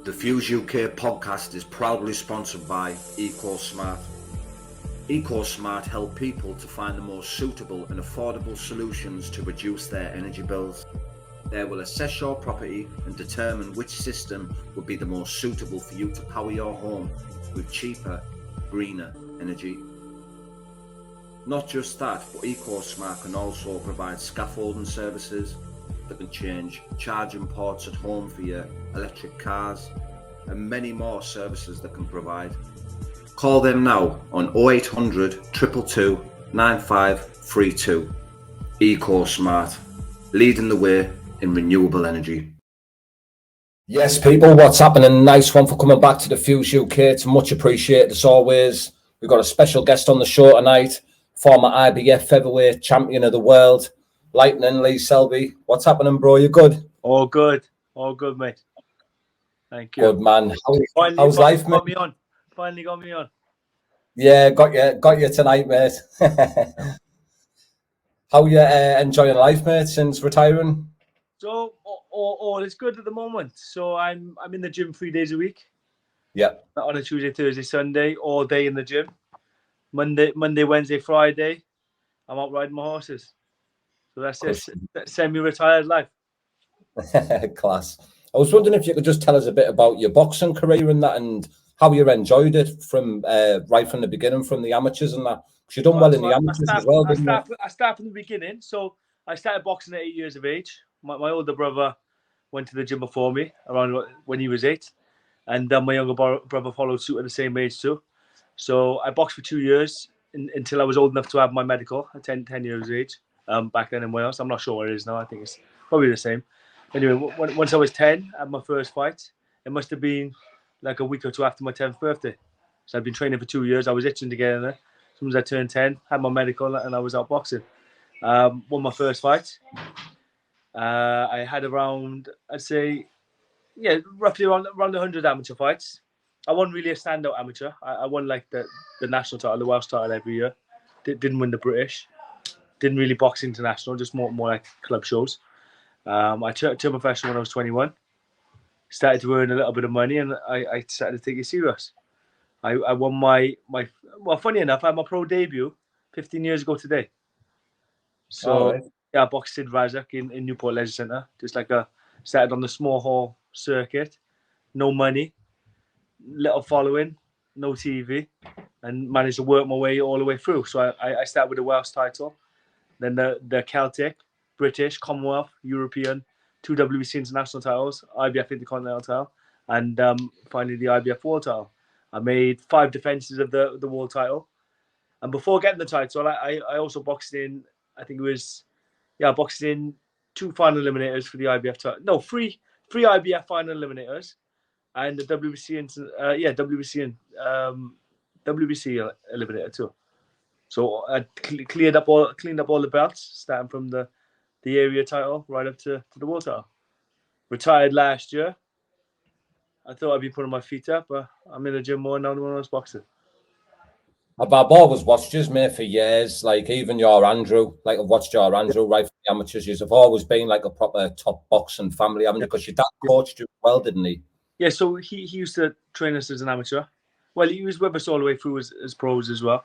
The Fuse UK podcast is proudly sponsored by EcoSmart. EcoSmart help people to find the most suitable and affordable solutions to reduce their energy bills. They will assess your property and determine which system would be the most suitable for you to power your home with cheaper, greener energy. Not just that, but EcoSmart can also provide scaffolding services that can change charging ports at home for your electric cars, and many more services that can provide. Call them now on 0800 222 9532. EcoSmart, leading the way in renewable energy. Yes, people, what's happening? Nice one for coming back to the Fuse UK. It's much appreciated as always. We've got a special guest on the show tonight, former IBF featherweight champion of the world, Lightning Lee Selby. What's happening, bro? You good? All good, mate. Thank you. Good, man. How's life, mate? Finally got me on. Yeah, got you tonight, mate. How you enjoying life, mate, since retiring? So all is good at the moment. So I'm in the gym 3 days a week. Yeah. On a Tuesday, Thursday, Sunday, all day in the gym. Monday, Wednesday, Friday, I'm out riding my horses. So that's it. Semi-retired life. Class. I was wondering if you could just tell us a bit about your boxing career and that, and how you enjoyed it from right from the beginning, from the amateurs and that. Because you've done well in the amateurs as well, didn't you? I started from the beginning. So I started boxing at 8 years of age. My older brother went to the gym before me around when he was 8, and my younger brother followed suit at the same age too. So I boxed for 2 years until I was old enough to have my medical at 10 years of age. Back then in Wales, I'm not sure what it is now. I think it's probably the same. Anyway, once I was 10, I had my first fight. It must have been like a week or two after my 10th birthday. So I'd been training for 2 years. I was itching to get in there. As soon as I turned 10, had my medical, and I was out boxing. Won my first fight. I had around, I'd say, roughly around 100 amateur fights. I wasn't really a standout amateur. I won like the national title, the Welsh title every year. Didn't win the British. Didn't really box international, just more like club shows. I turned professional when I was 21. Started to earn a little bit of money, and I started to take it serious. I won my well, funny enough, I had my pro debut 15 years ago today. So right. Yeah, I boxed Sid Razak in Newport Leisure Centre. Just like started on the small hall circuit, no money, little following, no TV, and managed to work my way all the way through. So I started with the Welsh title, then the Celtic, British, Commonwealth, European, 2 WBC international titles, IBF Intercontinental title, and finally the IBF World title. I made 5 defenses of the world title, and before getting the title, I also boxed in. I think it was, I boxed in 2 final eliminators for the IBF title. No, three IBF final eliminators, and the WBC WBC eliminator too. So I cleaned up all the belts, starting from the area title right up to the world title. Retired last year. I thought I'd be putting my feet up, but I'm in the gym more now than when I was boxing. I've always watched you, mate, for years. Like even your Andrew, like I've watched your Andrew right from the amateurs. You've always been like a proper top boxing family, haven't you? Because your dad coached you well, didn't he? Yeah, so he used to train us as an amateur. Well, he was with us all the way through as pros as well.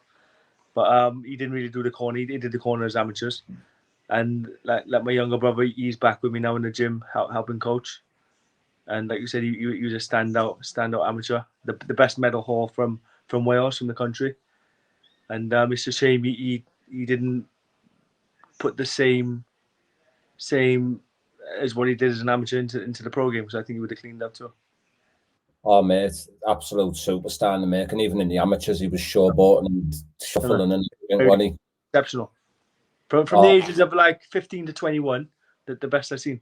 But he didn't really do the corner. He did the corner as amateurs. And like my younger brother, he's back with me now in the gym, helping coach. And like you said, he was a standout amateur, the best medal haul from Wales, from the country. And it's a shame he didn't put the same as what he did as an amateur into the pro game, because I think he would have cleaned up too. Oh, mate, absolute superstar in the making. Even in the amateurs, he was showboating and shuffling and everything, wasn't he? Exceptional. From the ages of like 15 to 21, the best I've seen.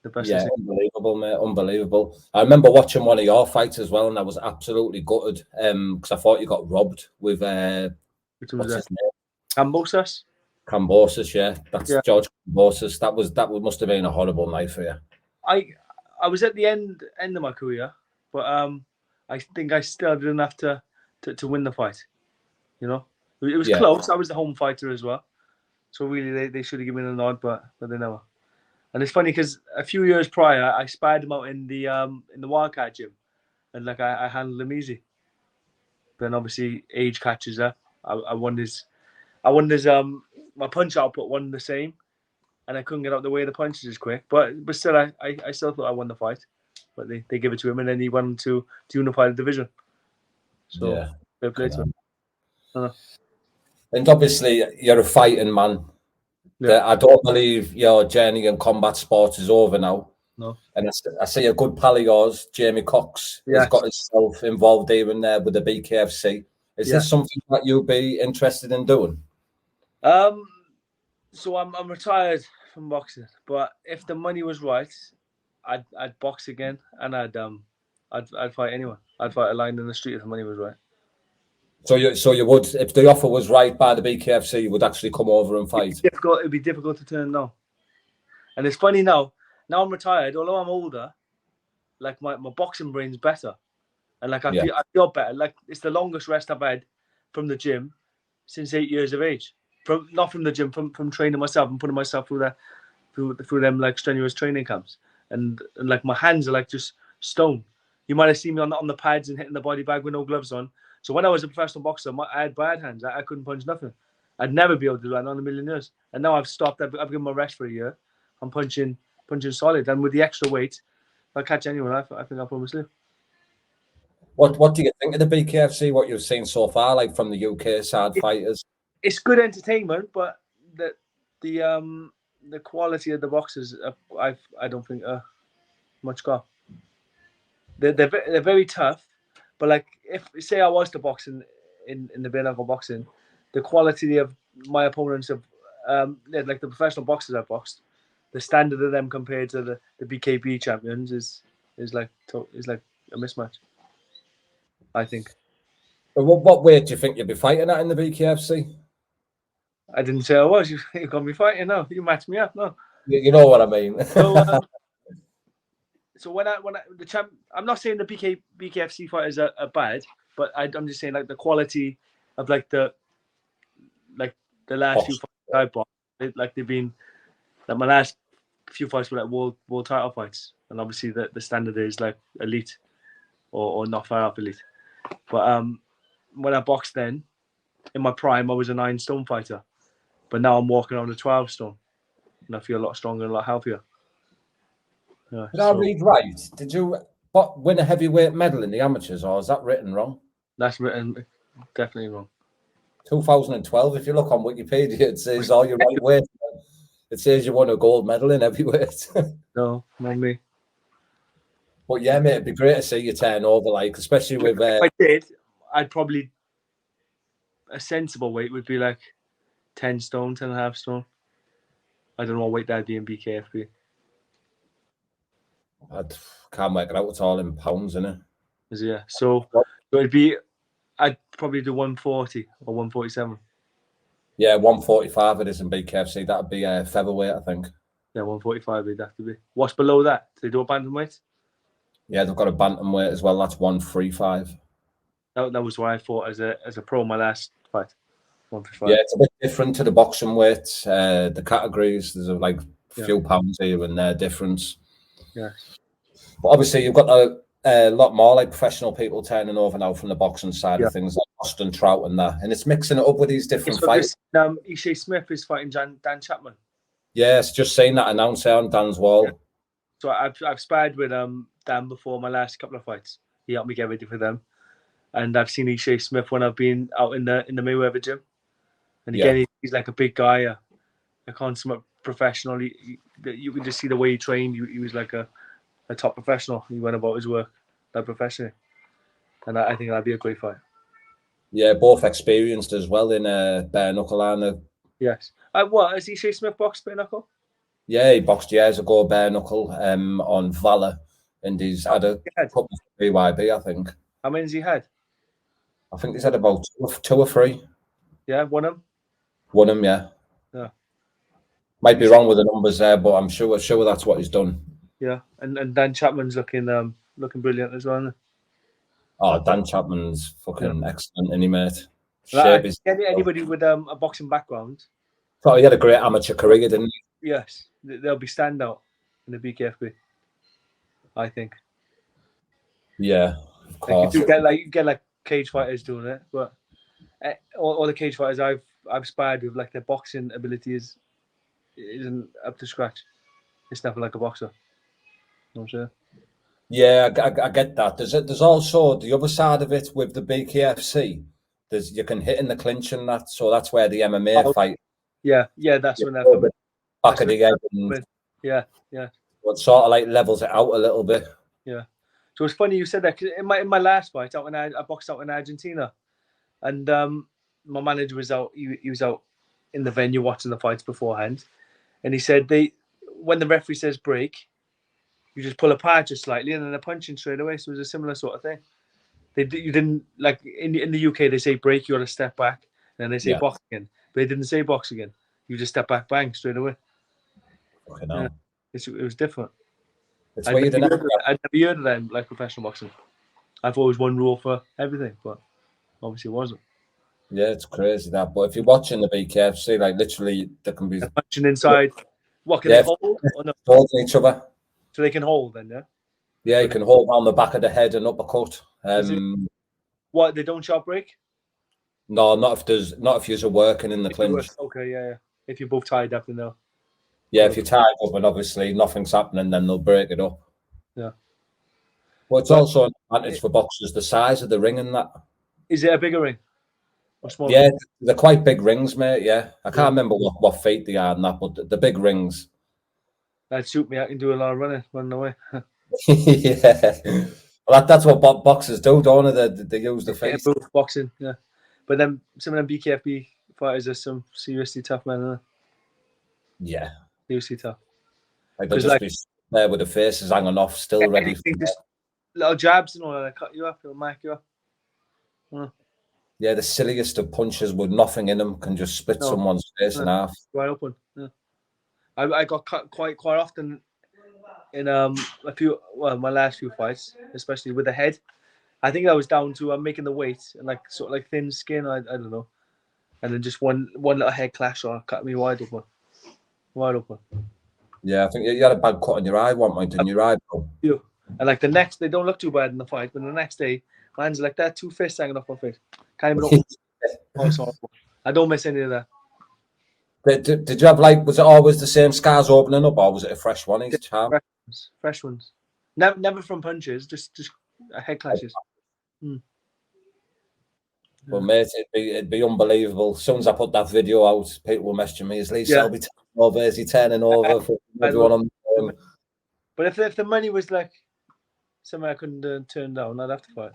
The best I've seen. Unbelievable, mate, unbelievable. I remember watching one of your fights as well, and I was absolutely gutted because I thought you got robbed with Which was his name? Cambosis, yeah. That's George Cambosis. That must have been a horrible night for you. I was at the end of my career, but I think I still did enough to win the fight. You know, it was close. I was the home fighter as well, so really they should have given me a nod, but they never. And it's funny because a few years prior, I spied him out in the Wildcat gym, and like I handled him easy. Then obviously age catches up. I won his my punch output wasn't the same, and I couldn't get out the way of the punches as quick. But still, I still thought I won the fight. But they give it to him, and then he went to unify the division. So Yeah. fair play to him. And obviously, you're a fighting man. Yeah. I don't believe your journey in combat sports is over now. No. And I see a good pal of yours, Jamie Cox, has got himself involved here and there with the BKFC. Is this something that you'd be interested in doing? So I'm retired from boxing, but if the money was right, I'd box again, and I'd fight anyone. I'd fight a line in the street if the money was right. So you would, if the offer was right by the BKFC, you would actually come over and fight? It'd be difficult to turn down. And it's funny now I'm retired, although I'm older, like my boxing brain's better. And like I feel better. Like it's the longest rest I've had from the gym since 8 years of age. Not from the gym, from training myself and putting myself through them like strenuous training camps. And like my hands are like just stone. You might have seen me on the pads and hitting the body bag with no gloves on. So when I was a professional boxer, I had bad hands. I couldn't punch nothing. I'd never be able to do that, not in a million years. And now I've stopped. I've given my rest for a year. I'm punching solid. And with the extra weight, if I catch anyone, I think I'll probably sleep. What do you think of the BKFC? What you've seen so far, like from the UK side fighters? It's good entertainment, but the quality of the boxers, I don't think much got. They're very tough, but like if say I was to box in the bare-knuckle boxing, the quality of my opponents of like the professional boxers I've boxed, the standard of them compared to the BKB champions is like a mismatch, I think. But what weight do you think you'll be fighting at in the BKFC? I didn't say I was. You're gonna be fighting now. You matched me up no. You know what I mean. So when the champ, I'm not saying the BKFC fighters are bad, but I'm just saying like the quality of like the last few fights I bought, they've been like my last few fights were like world title fights, and obviously the standard is like elite or not far off elite. But when I boxed then, in my prime, I was a 9 stone fighter, but now I'm walking on a 12 stone, and I feel a lot stronger and a lot healthier. Yeah, Did I read right? Did you win a heavyweight medal in the amateurs, or is that written wrong? That's written definitely wrong. 2012. If you look on Wikipedia, it says all your right weight. It says you won a gold medal in heavyweight. No, not me. But yeah, mate, it'd be great to see you turn over, like especially with. If I did, I'd probably a sensible weight would be like 10 stone, 10.5 stone. I don't know what weight that'd be in BKFB. I can't work it out. It's all in pounds, isn't it? Yeah. So it'd be, I'd probably do 140 or 147. Yeah, 145 it is in BKFC. That'd be a featherweight, I think. Yeah, 145 it'd have to be. What's below that? Do they do a bantamweight? Yeah, they've got a bantamweight as well. That's 135. That was why I fought as a pro my last fight. 155. Yeah, it's a bit different to the boxing weights. The categories, there's like a few pounds here and there difference. Yeah. But obviously, you've got a lot more like professional people turning over now from the boxing side of things, like Austin Trout and that. And it's mixing it up with these different fights. Ishay Smith is fighting Dan Chapman. Yes, just seen that announcer on Dan's wall. Yeah. So I've sparred with Dan before my last couple of fights. He helped me get ready for them. And I've seen Ishay Smith when I've been out in the Mayweather gym. And again, he's like a big guy, a consummate professional. You can just see the way he trained. He was like a top professional. He went about his work like professionally. And I think that'd be a great fight. Yeah, both experienced as well in bare knuckle, aren't they? Yes. What, has Ishay Smith boxed bare knuckle? Yeah, he boxed years ago bare knuckle on Valor. And he's had a couple of BYB, I think. How many has he had? I think he's had about 2 or 3. Yeah, won him? Won him, yeah. Yeah. Might be wrong with the numbers there, but I'm sure that's what he's done. Yeah, and Dan Chapman's looking brilliant as well. Oh, Dan Chapman's fucking excellent, isn't he, mate? Anybody with a boxing background. Thought he had a great amateur career, didn't he? Yes, they'll be standout in the BKFB. I think. Yeah, of Like course. you get like cage fighters doing it, but all the cage fighters I've sparred with, like their boxing ability isn't up to scratch. It's never like a boxer. You know what I'm saying? Yeah, I get that. There's also the other side of it with the BKFC. You can hit in the clinch and that, so that's where the MMA fight. Yeah, that's when they're coming. Back of the head, and Yeah. it sort of like levels it out a little bit. Yeah. So it's funny you said that, 'cause in my last fight out when I boxed out in Argentina, and my manager was out. He was out in the venue watching the fights beforehand, and he said when the referee says break, you just pull apart just slightly and then they're punching straight away. So it was a similar sort of thing. You didn't like in the UK they say break, you got to step back, and then they say box again, but they didn't say box again. You just step back, bang, straight away. Yeah. It was different. It's weird. I'd never heard of them like professional boxing. I've always one rule for everything, but obviously it wasn't. Yeah, it's crazy that. But if you're watching the BKFC, like literally, there can be punching inside. What can they hold? Or no? Holding each other. So they can hold then, yeah. Yeah, you can hold on the back of the head and uppercut. What, they don't shot break? No, not if you're working in the clinch. Okay, yeah. If you're both tied up, then they'll. Yeah, if you're tied up and obviously nothing's happening, then they'll break it up. Yeah. Well, it's also an advantage for boxers, the size of the ring and that. Is it a bigger ring? Or smaller? Yeah, they're quite big rings, mate. Yeah, I can't remember what feet they are and that, but the big rings. That'd suit me. I can do a lot of running away. Yeah. Well, that's what boxers do, don't they? They use the face. Boxing, yeah. But then some of them BKFB fighters are some seriously tough men, aren't they? Yeah. Seriously tough. Like they'll just be there with the faces hanging off, still ready for just little jabs and all that, cut you up, it'll mark you up. Yeah, the silliest of punches with nothing in them can just split someone's face in half. Wide open. Yeah. I got cut quite often in my last few fights, especially with the head. I think I was down to making the weight and like sort of like thin skin. I don't know, and then just one little head clash or cut me wide open. Yeah, I think you had a bad cut on your eye one point, in your eyebrow. Yeah, and like the next, they don't look too bad in the fight, but the next day, mine's like that, 2 fists hanging off my face. Can't even open. Oh, it's horrible. I don't miss any of that. Did you have was it always the same scars opening up, or was it a fresh one each time? Fresh ones. Never from punches, just head clashes. Well, mate, it'd be unbelievable. As soon as I put that video out, people were messaging me, is Lee Selby turning over? Is he turning over for everyone on the phone? But if the money was like something I couldn't turn down, I'd have to fight.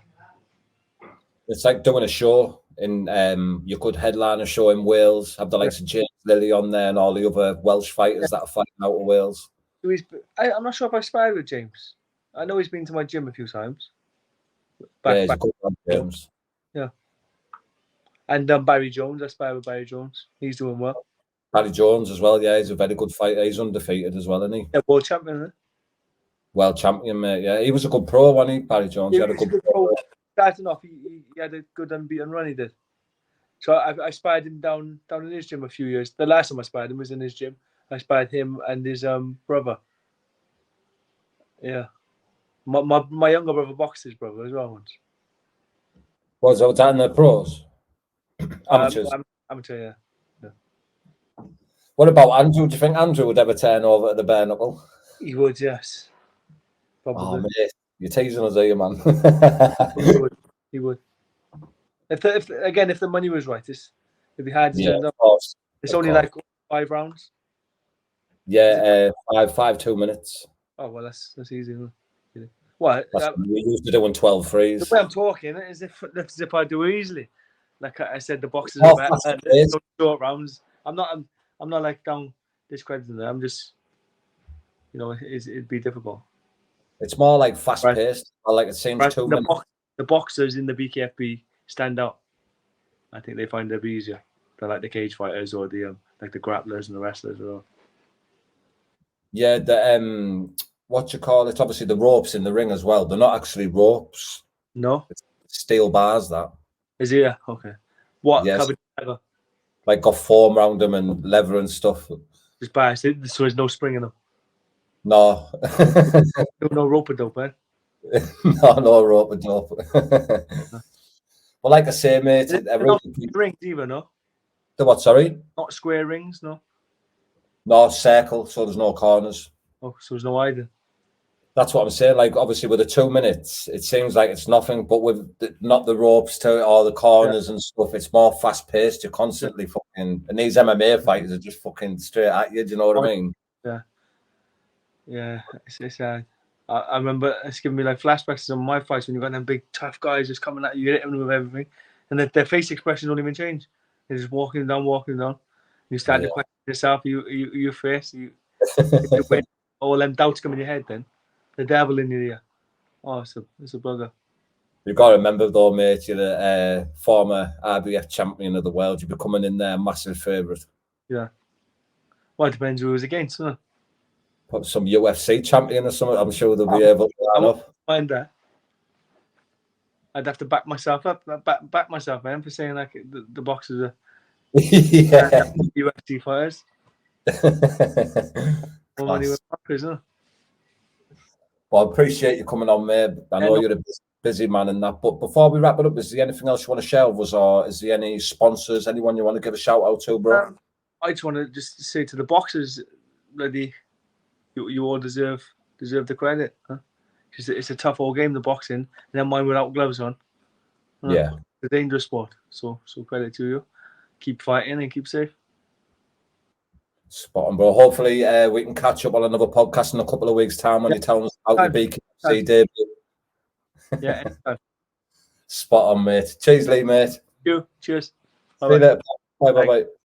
It's like doing a show in you could headline a show in Wales, have the likes of James Lilly on there and all the other Welsh fighters that are fighting out of Wales. I'm not sure if I sparred with James. I know he's been to my gym a few times. He's a good one, James. Yeah. And Barry Jones, I sparred with Barry Jones. He's doing well. Barry Jones as well, yeah, he's a very good fighter. He's undefeated as well, isn't he? Yeah, world champion, isn't he? World champion, mate. Yeah, he was a good pro, wasn't he, Barry Jones? Yeah, he had a good pro. Starting off, he had a good unbeaten run, he did. So I sparred him down in his gym a few years. The last time I sparred him was in his gym. I sparred him and his brother. Yeah. My younger brother boxed his brother as well once. Was that in the pros? Amateurs? Amateur, yeah. What about Andrew? Do you think Andrew would ever turn over at the Bareknuckle? He would, yes. Probably. Oh, mate, you're teasing us, are you, man? He would. If the money was right, it'd be hard to turn up. It's only like 5 rounds. Yeah, 2 minutes. Oh well, that's easy. What? We used to doing 12 threes. The way I'm talking is if I do it easily. Like I said, the boxers are better. Short rounds. I'm not like down discrediting them. I'm just, it'd be difficult. It's more like fast paced. Like it seems 2 minutes. The boxers in the BKFB stand out. I think they find it easier. They're like the cage fighters or the like the grapplers and the wrestlers as well. Yeah, the what you call it? Obviously, the ropes in the ring as well. They're not actually ropes. No, it's steel bars. That is it. Yeah, okay. What? Yes. Like got foam around them and leather and stuff. Just biased. So there's no spring in them. No. No rope dope, eh? no rope and dope. Well, like I say, mate, Not rings either, no? The what, sorry? Not square rings, no? No, circle, so there's no corners. Oh, so there's no either. That's what I'm saying. Like, obviously, with the 2 minutes, it seems like it's nothing, but with not the ropes to or the corners and stuff, it's more fast paced. You're constantly fucking, and these MMA fighters are just fucking straight at you. Do you know what I mean? Yeah. Yeah. It's I remember it's giving me like flashbacks on my fights when you got them big tough guys just coming at you, hitting them with everything, and their face expression don't even change. They're just walking down. You start to question yourself. You face you. All them doubts come in your head. Then the devil in your ear. Oh, it's a bugger. You've got to remember, though, mate, you're the former IBF champion of the world. You're becoming in there massive favourite. Yeah. Well, it depends who it was against, doesn't it? Put some UFC champion or something. I'm sure they'll be able to line up. Mind that. I'd have to back myself up. Back myself, man, for saying like the boxers are UFC fighters. Well, I appreciate you coming on, mate. I know you're a busy man and that. But before we wrap it up, is there anything else you want to share with us, or is there any sponsors, anyone you want to give a shout out to, bro? I just want to just say to the boxers, lady, you all deserve the credit. Huh? It's a tough old game, the boxing, and then mine without gloves on. Yeah, it's a dangerous sport. So credit to you. Keep fighting and keep safe. Spot on, bro. Hopefully, we can catch up on another podcast in a couple of weeks' time when you tell us about your BKFC debut. Yeah. Spot on, mate. Cheers, Lee, mate. Thank you. Cheers. Bye-bye. Bye-bye.